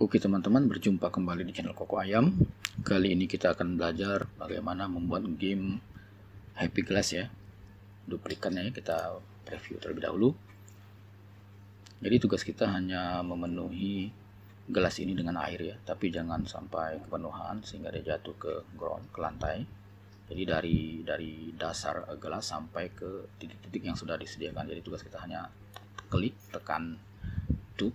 Oke teman-teman, berjumpa kembali di channel Koko Ayam. Kali ini kita akan belajar bagaimana membuat game Happy Glass ya. Duplikannya kita preview terlebih dahulu. Jadi tugas kita hanya memenuhi gelas ini dengan air ya, tapi jangan sampai kepenuhan sehingga dia jatuh ke ground, ke lantai. Jadi dari dasar gelas sampai ke titik-titik yang sudah disediakan. Jadi tugas kita hanya klik, tekan tube.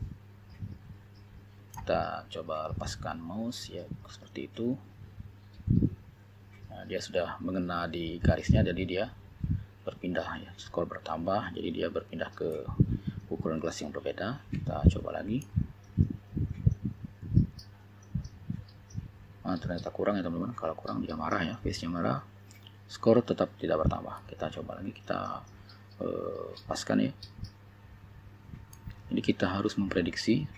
Kita coba lepaskan mouse ya, seperti itu. Nah, dia sudah mengena di garisnya, jadi dia berpindah ya, skor bertambah, jadi dia berpindah ke ukuran gelas yang berbeda. Kita coba lagi. Nah, ternyata kurang ya teman-teman. Kalau kurang dia marah ya, face-nya marah, skor tetap tidak bertambah. Kita coba lagi, kita paskan ya. Jadi kita harus memprediksi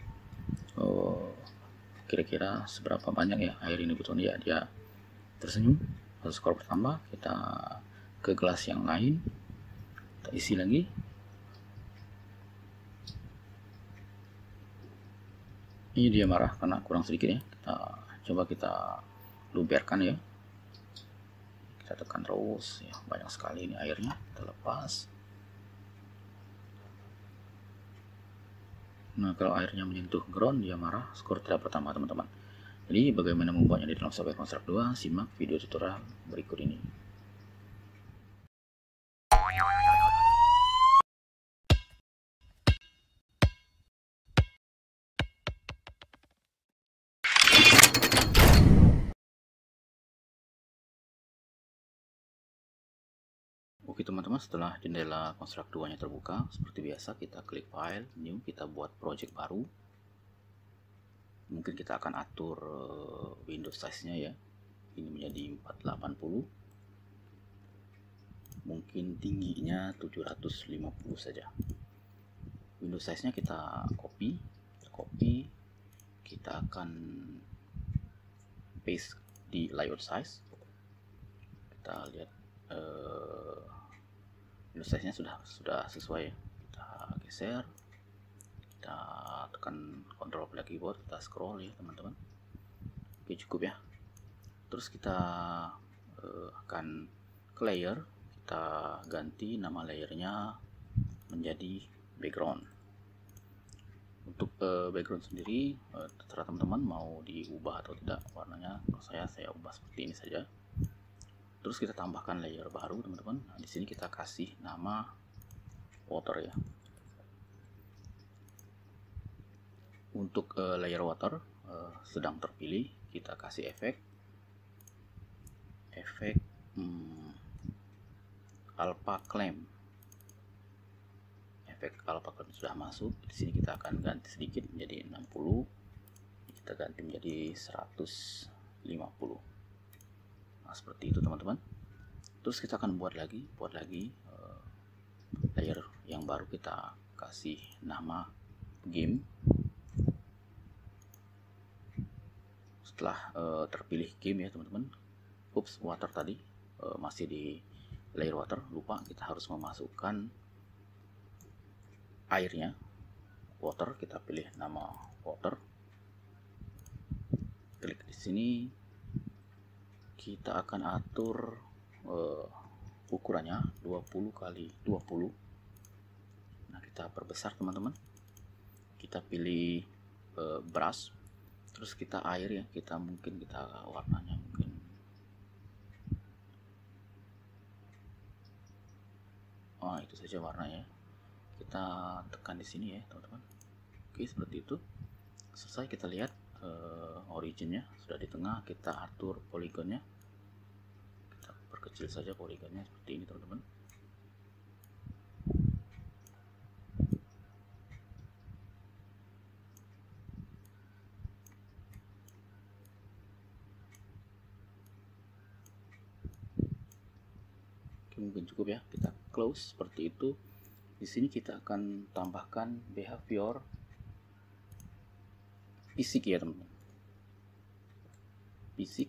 kira-kira seberapa banyak ya air ini butuh. Ya, dia tersenyum, skor bertambah. Kita ke gelas yang lain, kita isi lagi. Ini dia marah karena kurang sedikit ya. Kita luberkan ya, kita tekan terus ya, banyak sekali ini airnya. Kita lepas. Nah, kalau airnya menyentuh ground dia marah, skor tidak bertambah teman-teman. Jadi bagaimana membuatnya di dalam Software Construct 2, simak video tutorial berikut ini. Oke teman-teman, setelah jendela Construct 2 nya terbuka, seperti biasa kita klik file, new, kita buat project baru. Mungkin kita akan atur window size nya ya, ini menjadi 480, mungkin tingginya 750 saja. Window size nya kita copy, kita akan paste di layout size. Kita lihat window size nya sudah sesuai. Kita geser, kita tekan Ctrl pada keyboard, kita scroll ya teman-teman. Oke, cukup ya. Terus kita akan ke layer, kita ganti nama layernya menjadi background. Untuk background sendiri terserah teman-teman mau diubah atau tidak warnanya. Kalau saya ubah seperti ini saja. Terus kita tambahkan layer baru teman-teman. Nah, di sini kita kasih nama water ya. Untuk layer water sedang terpilih, kita kasih efek alpha clamp. Efek alpha clamp sudah masuk. Di sini kita akan ganti sedikit menjadi 60. Kita ganti menjadi 150. Nah, seperti itu teman-teman. Terus kita akan buat lagi layer yang baru. Kita kasih nama game. Setelah terpilih game ya teman-teman, water tadi masih di layer water, lupa kita harus memasukkan airnya. Water, kita pilih nama water, klik di sini. Kita akan atur ukurannya 20 kali 20. Nah, kita perbesar teman-teman. Kita pilih brush, terus kita air ya, kita warnanya mungkin itu saja warnanya. Kita tekan di sini ya teman-teman. Oke, seperti itu. Selesai. Kita lihat originnya sudah di tengah. Kita atur poligonnya, kita perkecil saja poligonnya seperti ini teman-teman. Mungkin cukup ya, kita close seperti itu. Di sini kita akan tambahkan behavior fisik ya teman-teman. Fisik.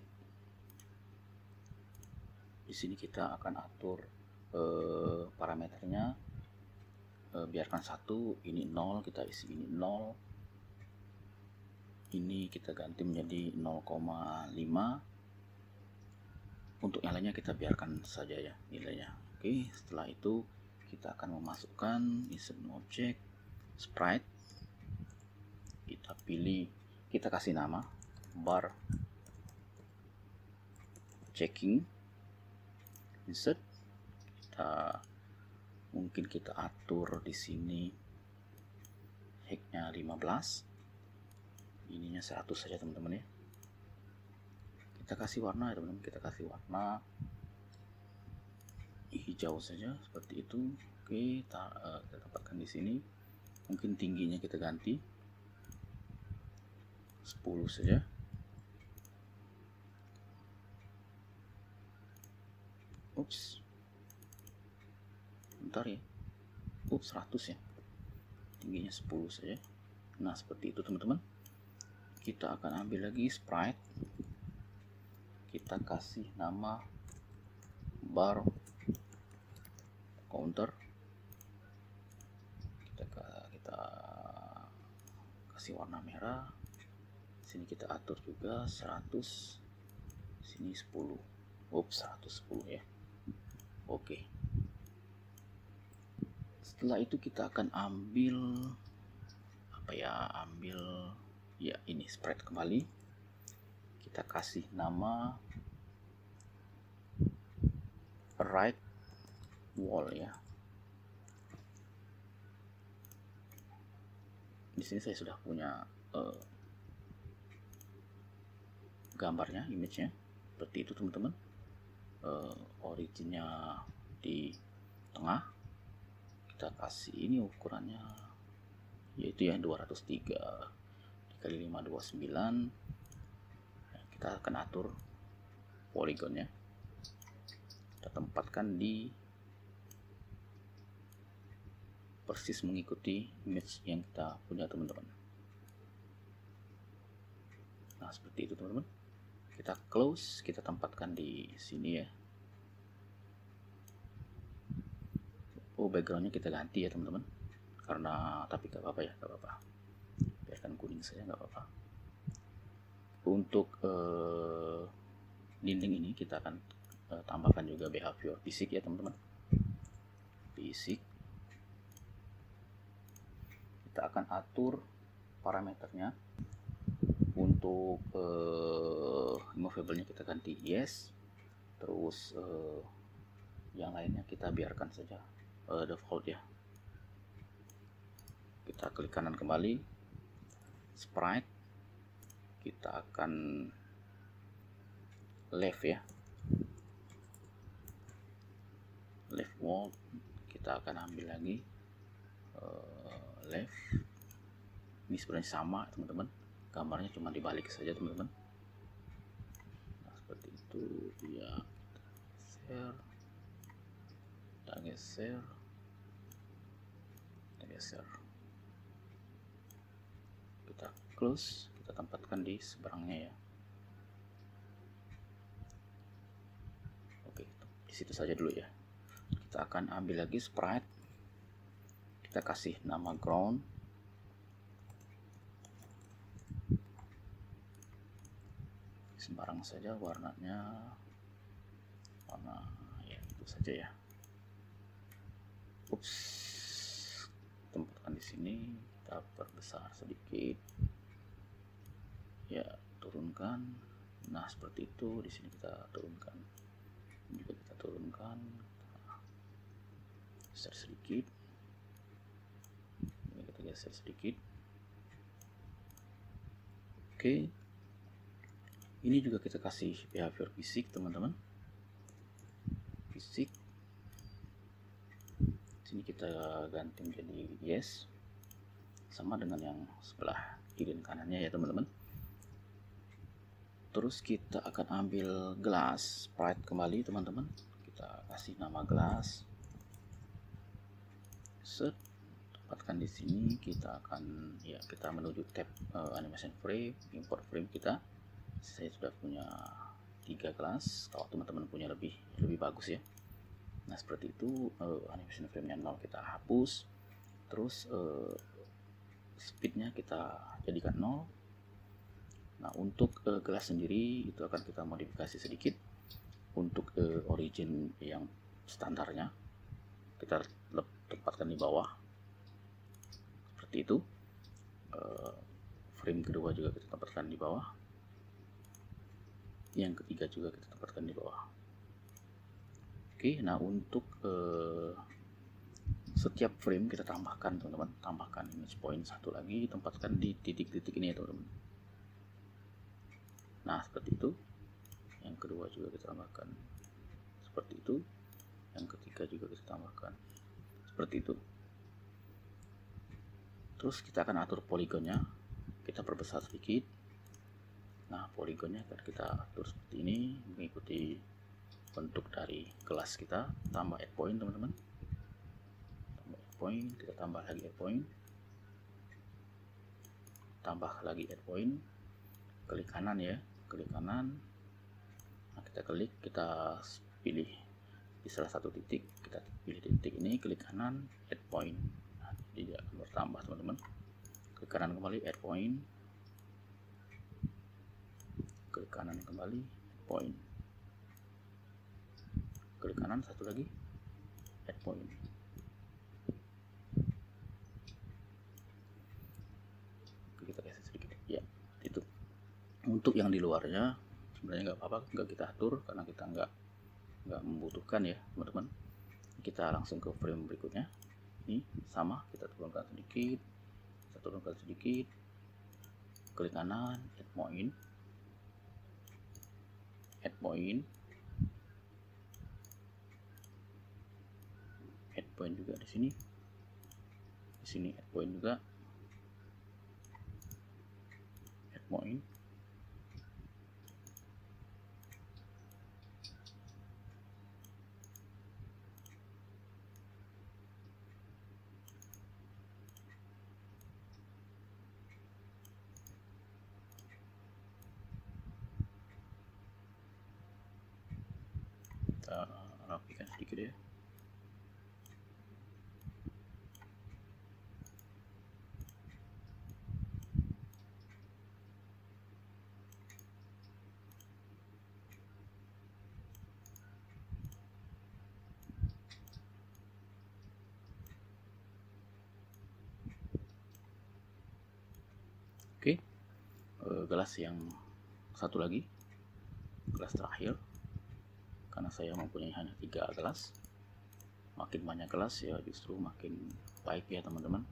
Di sini kita akan atur parameternya, biarkan 1, ini 0, kita isi ini 0. ini kita ganti menjadi 0,5. Untuk yang lainnya kita biarkan saja ya nilainya. Oke, setelah itu kita akan memasukkan insert object sprite. Kita pilih, kita kasih nama bar checking insert. Mungkin kita atur di sini height-nya 15, ininya 100 saja teman-teman ya. Kita kasih warna ya teman-teman, kita kasih warna hijau saja seperti itu. Oke, kita tempatkan di sini. Mungkin tingginya kita ganti 10 saja. Ups, bentar ya. 100 ya, tingginya 10 saja. Nah seperti itu teman-teman. Kita akan ambil lagi sprite, kita kasih nama bar counter. Kita kasih warna merah. Sini kita atur juga 100, sini 10. 110 ya. Oke. Setelah itu kita akan ambil ini sprite kembali. Kita kasih nama right wall ya. Di sini saya sudah punya gambarnya, image-nya seperti itu teman-teman. Originnya di tengah. Kita kasih ini ukurannya yaitu yang 203 dikali 529. Kita akan atur poligonnya, kita tempatkan di persis mengikuti image yang kita punya teman-teman. Nah seperti itu teman-teman. Kita close, kita tempatkan di sini ya. Backgroundnya kita ganti ya teman-teman, karena tapi gak apa-apa ya, gak apa-apa, biarkan kuning saja, gak apa-apa. Untuk dinding ini kita akan tambahkan juga behavior basic ya teman-teman. Basic, kita akan atur parameternya. Untuk movable-nya kita ganti yes, terus yang lainnya kita biarkan saja default ya. Kita klik kanan kembali, sprite, kita akan left ya, left wall. Kita akan ambil lagi left. Ini sebenarnya sama teman-teman, gambarnya cuma dibalik saja teman-teman. Nah seperti itu ya. Share, kita geser, kita close, kita tempatkan di seberangnya ya. Oke, di situ saja dulu ya. Kita akan ambil lagi sprite, kita kasih nama ground, sembarang saja warnanya, warna ya itu saja ya. Tempatkan di sini, kita perbesar sedikit ya, turunkan. Nah seperti itu. Di sini kita turunkan, ini juga kita turunkan, kita geser sedikit, ini kita geser sedikit. Oke, ini juga kita kasih behavior basic teman-teman. Basic, sini kita ganti menjadi yes, sama dengan yang sebelah kiri dan kanannya ya teman-teman. Terus kita akan ambil glass sprite kembali teman-teman. Kita kasih nama glass, set, tempatkan di sini. Kita akan ya, kita menuju tab animation frame, import frame kita. Saya sudah punya 3 glass, kalau teman-teman punya lebih bagus ya. Nah seperti itu. Animation frame-nya 0 kita hapus, terus speednya kita jadikan 0, Nah, untuk gelas sendiri itu akan kita modifikasi sedikit. Untuk origin yang standarnya kita tempatkan di bawah seperti itu. Frame kedua juga kita tempatkan di bawah, yang ketiga juga kita tempatkan di bawah. Oke, nah untuk setiap frame kita tambahkan, teman-teman, tambahkan image point satu lagi, tempatkan di titik-titik ini ya, teman-teman. Nah, seperti itu. Yang kedua juga kita tambahkan seperti itu, yang ketiga juga kita tambahkan seperti itu. Terus kita akan atur poligonnya, kita perbesar sedikit. Nah, poligonnya akan kita atur seperti ini, mengikuti bentuk dari gelas kita. Tambah add point, teman-teman, tambah add point, kita tambah lagi add point, tambah lagi add point, klik kanan ya, klik kanan. Nah, kita klik, kita pilih di salah satu titik, kita pilih titik ini, klik kanan, add point. Nah, jadi dia akan bertambah, teman-teman. Klik kanan kembali, add point, klik kanan kembali, add point, klik kanan satu lagi, add point. Kita kasih sedikit ya, itu. Untuk yang di luarnya sebenarnya nggak apa-apa, nggak kita atur karena kita nggak membutuhkan ya, teman-teman. Kita langsung ke frame berikutnya. Ini sama, kita turunkan sedikit, klik kanan, add point, juga di sini add point juga, add point. Kita rapikan sedikit ya. Oke, gelas yang satu lagi, gelas terakhir, karena saya mempunyai hanya 3 gelas. Makin banyak gelas ya justru makin baik ya, teman-teman.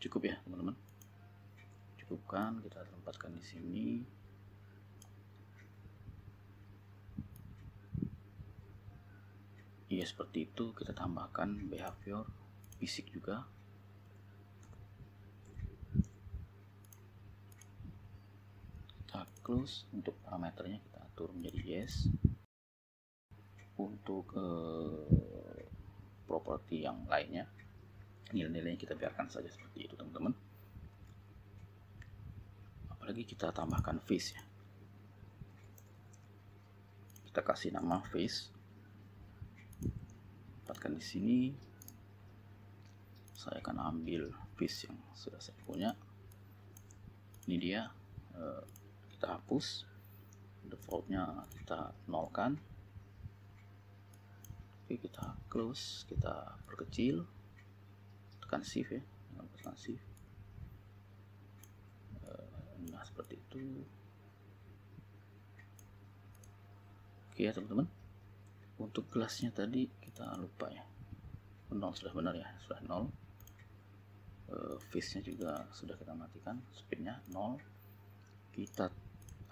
Cukup ya, teman-teman. Cukupkan, kita tempatkan di sini. Iya, seperti itu. Kita tambahkan behavior fisik juga. Kita close. Untuk parameternya kita atur menjadi yes. Untuk properti yang lainnya, nilai-nilainya kita biarkan saja seperti itu, teman-teman. Apalagi kita tambahkan face ya. Kita kasih nama face. Tempatkan di sini. Saya akan ambil face yang sudah saya punya. Ini dia. Kita hapus. Defaultnya kita nolkan. Oke, kita close. Kita perkecil. Tekan shift ya. Tekan shift. Nah, seperti itu. Oke ya, teman-teman. Untuk gelasnya tadi kita lupa ya. 0 sudah benar ya, sudah 0. Face-nya juga sudah kita matikan, speednya 0. Kita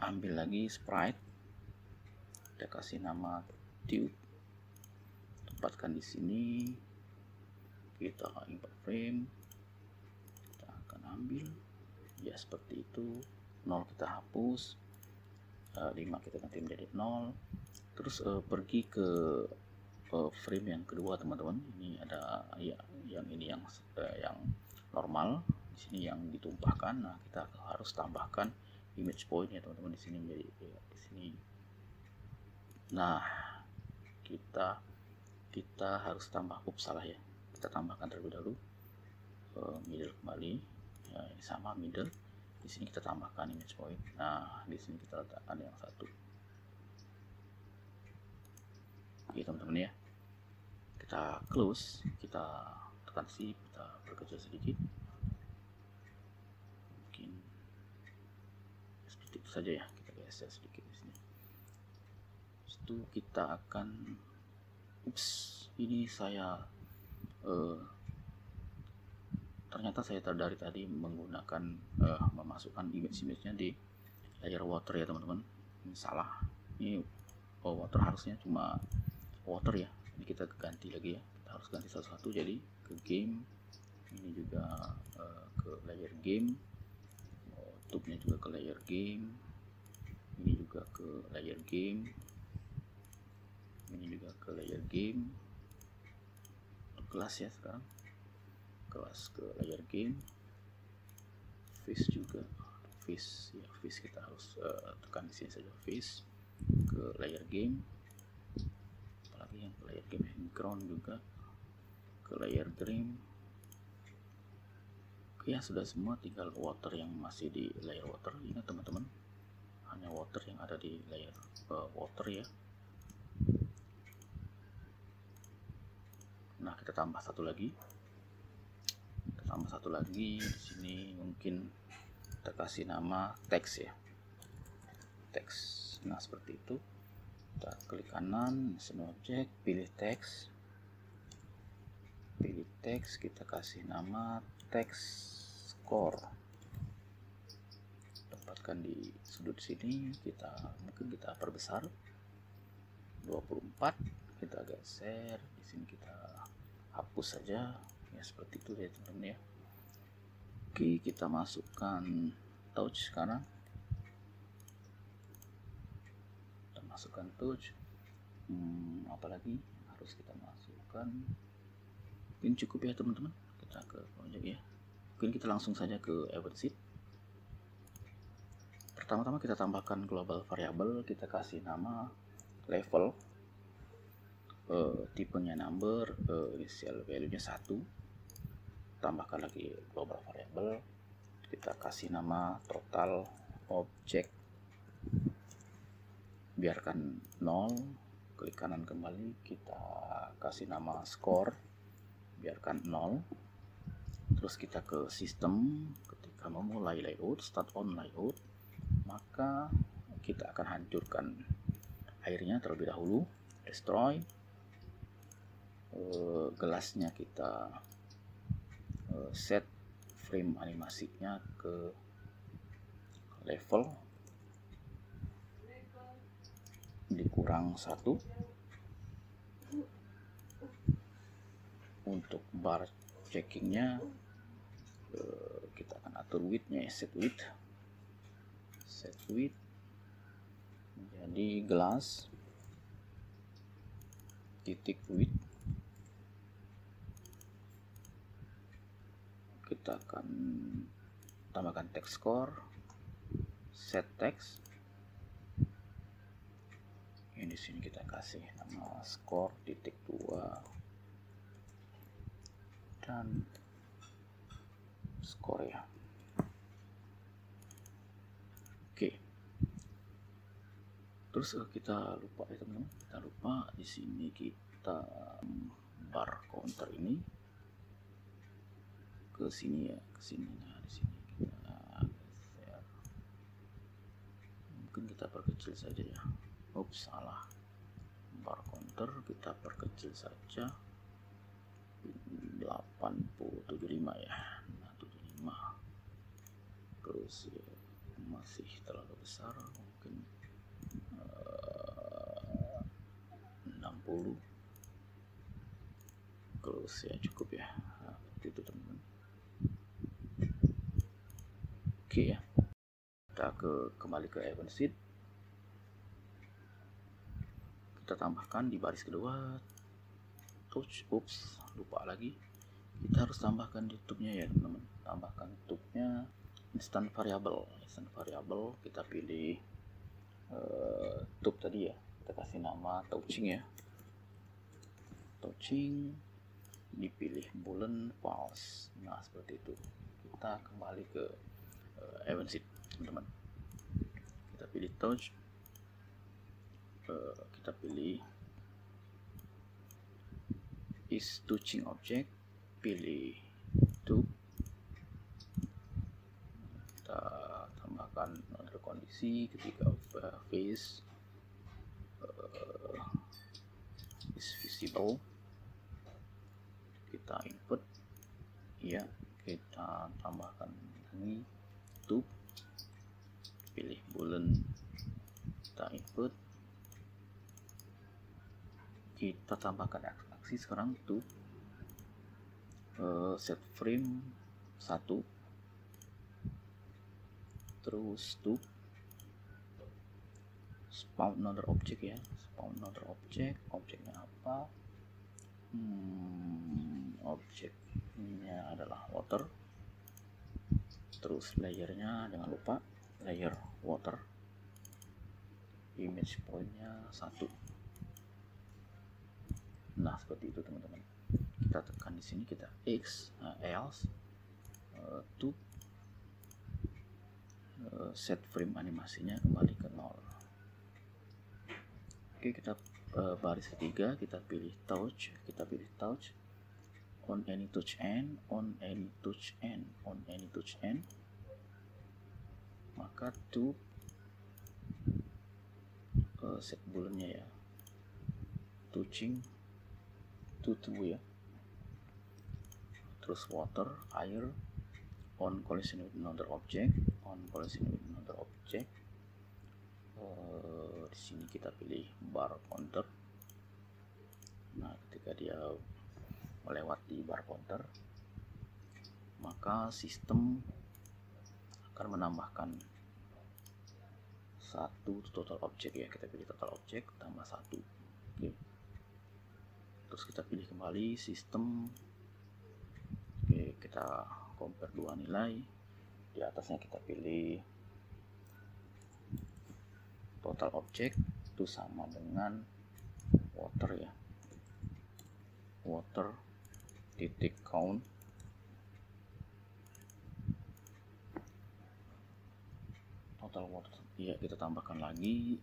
ambil lagi sprite, kita kasih nama tube, tempatkan di sini. Kita import frame, kita akan ambil ya seperti itu. 0 kita hapus, 5 kita ganti menjadi 0. Terus pergi ke frame yang kedua teman-teman. Ini ada ya, yang ini yang normal, di sini yang ditumpahkan. Nah, kita harus tambahkan image point ya teman-teman, di sini menjadi ya, di sini. Nah, kita harus tambah, salah ya, kita tambahkan terlebih dahulu middle kembali ya, ini sama middle, di sini kita tambahkan image point. Nah, di sini kita letakkan yang satu. Oke teman-teman ya, kita close, kita tekan shift, kita perkecil sedikit, mungkin seperti itu saja ya, kita geser sedikit di sini. Itu kita akan, ini saya ternyata saya dari tadi menggunakan memasukkan image-nya di layer water ya teman-teman. Ini salah, ini water harusnya cuma water ya, ini kita ganti lagi ya, kita harus ganti satu-satu. Jadi ke game, ini juga ke layer game, tube-nya juga ke layer game, ini juga ke layer game, ini juga ke layer game, kelas ya, sekarang kelas ke layer game, face juga, face ya, face kita harus tekan di sini saja, face ke layer game, apalagi yang ke layer game, background juga ke layer game. Oke ya, sudah semua, tinggal water yang masih di layer water. Ingat teman-teman, hanya water yang ada di layer water ya. Nah, kita tambah satu lagi. Di sini mungkin kita kasih nama teks ya, teks. Nah, seperti itu. Kita klik kanan, send object, pilih teks, kita kasih nama teks score, tempatkan di sudut sini, mungkin kita perbesar 24, kita geser di sini, kita hapus saja ya, seperti itu ya teman-teman ya. Oke, kita masukkan touch sekarang, kita masukkan touch. Apalagi harus kita masukkan, mungkin cukup ya teman-teman, kita ke project ya. Mungkin kita langsung saja ke event sheet. Pertama-tama kita tambahkan global variable, kita kasih nama level, tipenya number, initial value-nya 1. Tambahkan lagi global variable, kita kasih nama total object, biarkan 0, klik kanan kembali, kita kasih nama score, biarkan 0. Terus kita ke sistem, ketika memulai layout, start on layout, maka kita akan hancurkan airnya terlebih dahulu, destroy. Gelasnya kita set frame animasinya ke level, dikurang 1. Untuk bar checkingnya kita akan atur width-nya, set width jadi gelas titik width. Kita akan tambahkan text score, set text. Ini di sini kita kasih nama score titik 2 dan score ya. Oke. Terus kita lupa ya teman-teman, kita lupa di sini kita bar counter ini ke sini ya, ke sini. Nah, di sini kita geser. Mungkin kita perkecil saja ya. Salah. Bar counter kita perkecil saja. 875 ya. Nah, 75. Terus ya, masih terlalu besar, mungkin 60. Terus ya cukup ya. Nah, itu teman-teman. Oke ya. Kita kembali ke event sheet, kita tambahkan di baris kedua touch. Lupa lagi, kita harus tambahkan di tube-nya ya teman-teman. Tambahkan tube-nya instant variable. Kita pilih tube tadi ya, kita kasih nama touching ya, dipilih boolean false. Nah seperti itu. Kita kembali ke event sheet teman-teman, kita pilih touch, kita pilih is touching object, pilih tube, kita tambahkan another kondisi ketika face is visible, kita input ya, kita tambahkan ini tube, pilih boolean, kita input, kita tambahkan aksi sekarang tube, set frame 1, terus tube spawn another object ya, objeknya apa, objeknya adalah water, terus layernya jangan lupa layer water, image pointnya 1. Nah seperti itu teman-teman. Kita tekan di sini, kita else to set frame animasinya kembali ke 0. Oke, kita baris ketiga, kita pilih touch, on any touch end, maka to set booleannya ya, touching to ya, terus water, air, on collision with another object, di sini kita pilih bar counter. Nah ketika dia melewati bar counter, maka sistem akan menambahkan 1 total object ya, kita pilih total object tambah 1. Oke. Terus kita pilih kembali sistem. Oke, kita compare 2 nilai. Di atasnya kita pilih total object itu sama dengan water ya, water titik count, total water ya, kita tambahkan lagi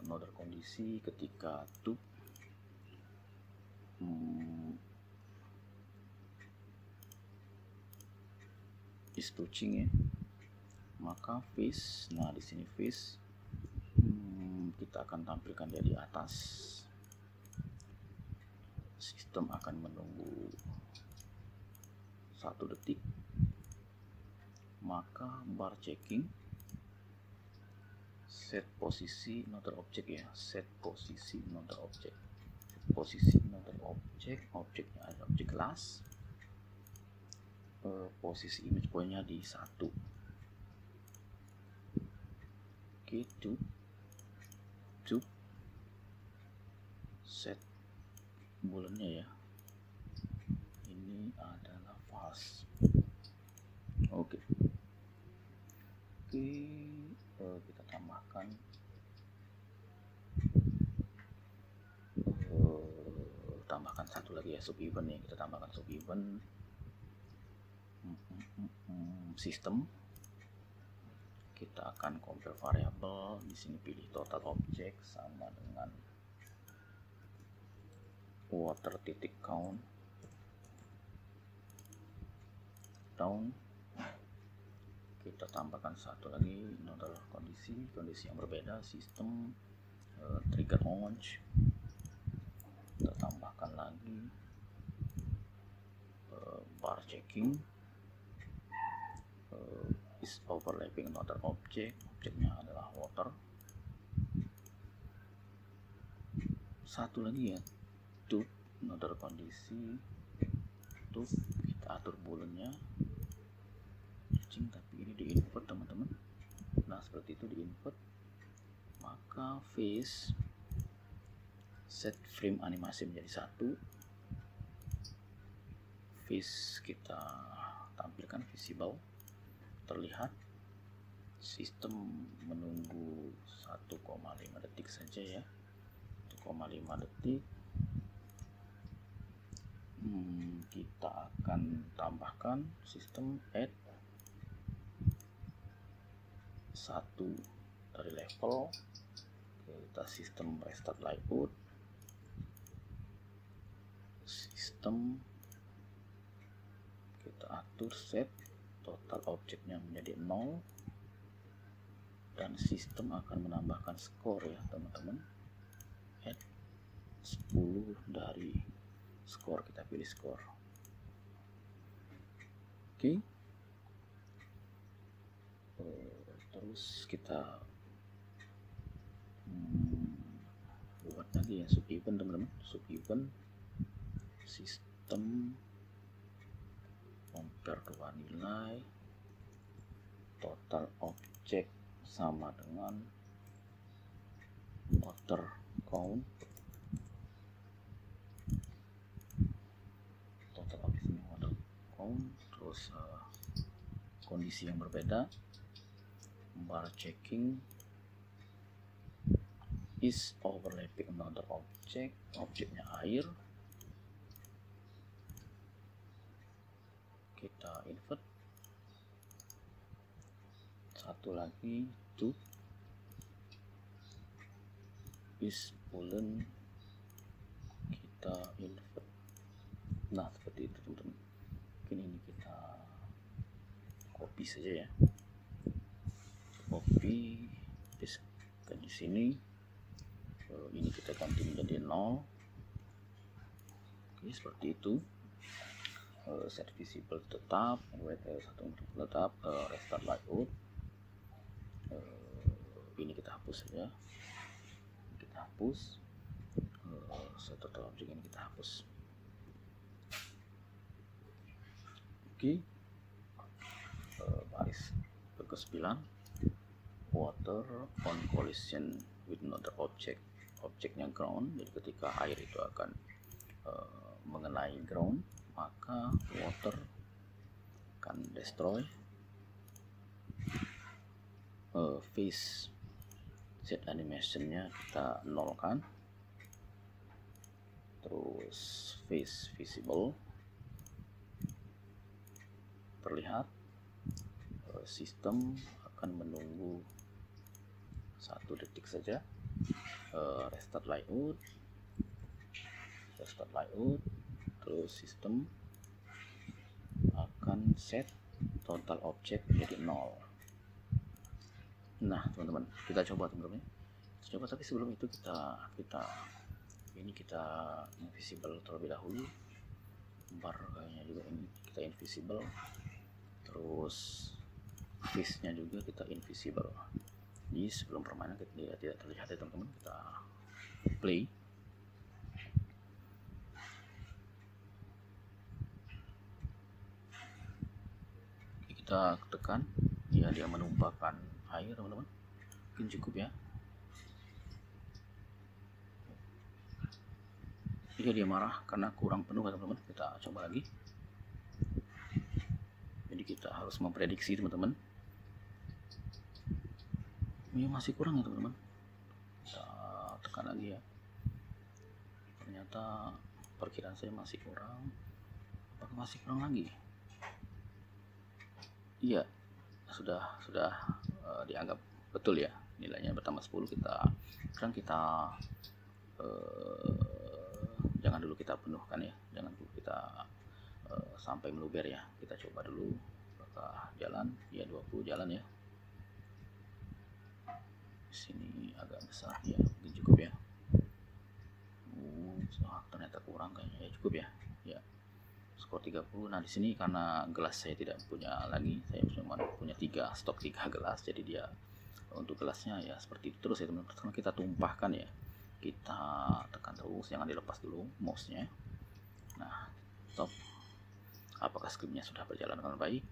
another kondisi ketika tube is touching ya, maka fish. Nah di sini fish kita akan tampilkan dia di atas. Sistem akan menunggu 1 detik, maka bar checking set posisi another object ya, objeknya ada objek kelas, posisi image pointnya di 1. Oke, tube set booleannya ya, ini adalah false. Oke, kita tambahkan satu lagi ya, sub event ya, kita tambahkan sub event sistem. Kita akan compare variable, di sini pilih total object sama dengan water titik count down. Kita tambahkan satu lagi another kondisi yang berbeda, sistem trigger launch. Kita tambahkan lagi bar checking is overlapping another objeknya adalah water. Satu lagi ya, tube another kondisi, tube kita atur booleannya touching, tapi ini di input teman-teman. seperti itu di input, maka face set frame animasi menjadi 1, face kita tampilkan visible, terlihat. Sistem menunggu 1,5 detik saja ya, 1,5 detik. Kita akan tambahkan sistem add 1 dari level, kita sistem restart layout, sistem kita atur set total objeknya menjadi 0, dan sistem akan menambahkan skor ya teman-teman, add 10 dari skor, kita pilih skor. Oke. Terus kita buat lagi ya sub event teman-teman, sub event sistem compare 2 nilai, total objek sama dengan order count, total objek sama order count, terus kondisi yang berbeda, bar checking is overlapping another object, objeknya air, kita invert. Satu lagi, to is boolean, kita invert. Nah seperti itu teman-teman. Mungkin ini kita copy saja ya, copy, paste di sini. Ini kita ganti menjadi 0. Oke, seperti itu. Set visible tetap, WTL1 tetap, restart layout. Ini kita hapus saja, kita hapus, set total object ini kita hapus. Oke. Baris ke-9, water on collision with another object, objeknya ground, jadi ketika air itu akan mengenai ground, maka water akan destroy. Face set animationnya kita nolkan, terus face visible terlihat. Sistem akan menunggu 1 detik saja. Restart layout, terus sistem akan set total object menjadi 0. Nah teman-teman, kita coba teman-teman, tapi sebelum itu kita invisible terlebih dahulu, bar kayaknya juga ini kita invisible, terus face nya juga kita invisible. Jadi sebelum permainan kita tidak terlihat ya teman-teman, kita play. Kita tekan ya, dia menumpahkan air teman-teman, mungkin cukup ya. Jika dia marah karena kurang penuh teman-teman, kita coba lagi. Jadi kita harus memprediksi teman-teman, ini masih kurang ya teman-teman, kita tekan lagi ya. Ternyata perkiraan saya masih kurang, apakah masih kurang lagi? Iya, sudah dianggap betul ya, nilainya bertambah 10. Sekarang kita jangan dulu kita penuhkan ya, jangan dulu kita sampai meluber ya. Kita coba dulu apakah jalan ya, 20 jalan ya. Sini agak besar ya, mungkin cukup ya. Ternyata kurang kayaknya ya, cukup ya. Ya, skor 30. Nah di sini karena gelas saya tidak punya lagi, saya cuma punya 3 stok 3 gelas, jadi dia untuk gelasnya ya seperti itu terus ya teman-teman. Sekarang kita tumpahkan ya, kita tekan terus, jangan dilepas dulu mouse-nya. Nah, stop. Apakah skripnya sudah berjalan dengan baik?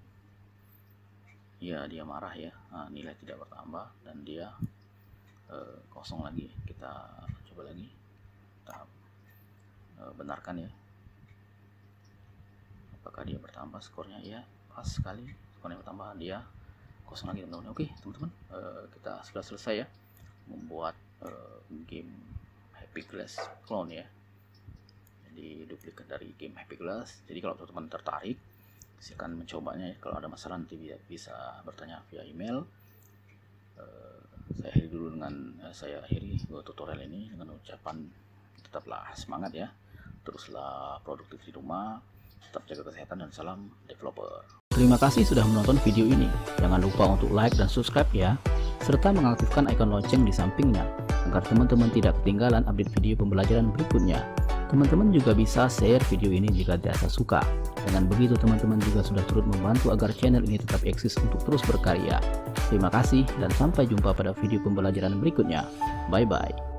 ya dia marah ya, nilai tidak bertambah dan dia kosong lagi. Kita coba lagi, kita benarkan ya, apakah dia bertambah skornya. Ya, pas sekali skornya bertambah, dia kosong lagi teman-teman. Oke teman-teman, kita sudah selesai ya membuat game Happy Glass clone ya, jadi duplikat dari game Happy Glass. Jadi kalau teman-teman tertarik, silakan mencobanya ya. Kalau ada masalah nanti bisa bertanya via email. Saya akhiri dulu dengan saya akhiri tutorial ini dengan ucapan tetaplah semangat ya, teruslah produktif di rumah, tetap jaga kesehatan, dan salam developer. Terima kasih sudah menonton video ini. Jangan lupa untuk like dan subscribe ya, serta mengaktifkan icon lonceng di sampingnya agar teman-teman tidak ketinggalan update video pembelajaran berikutnya. Teman-teman juga bisa share video ini jika dirasa suka. Dengan begitu teman-teman juga sudah turut membantu agar channel ini tetap eksis untuk terus berkarya. Terima kasih dan sampai jumpa pada video pembelajaran berikutnya. Bye bye.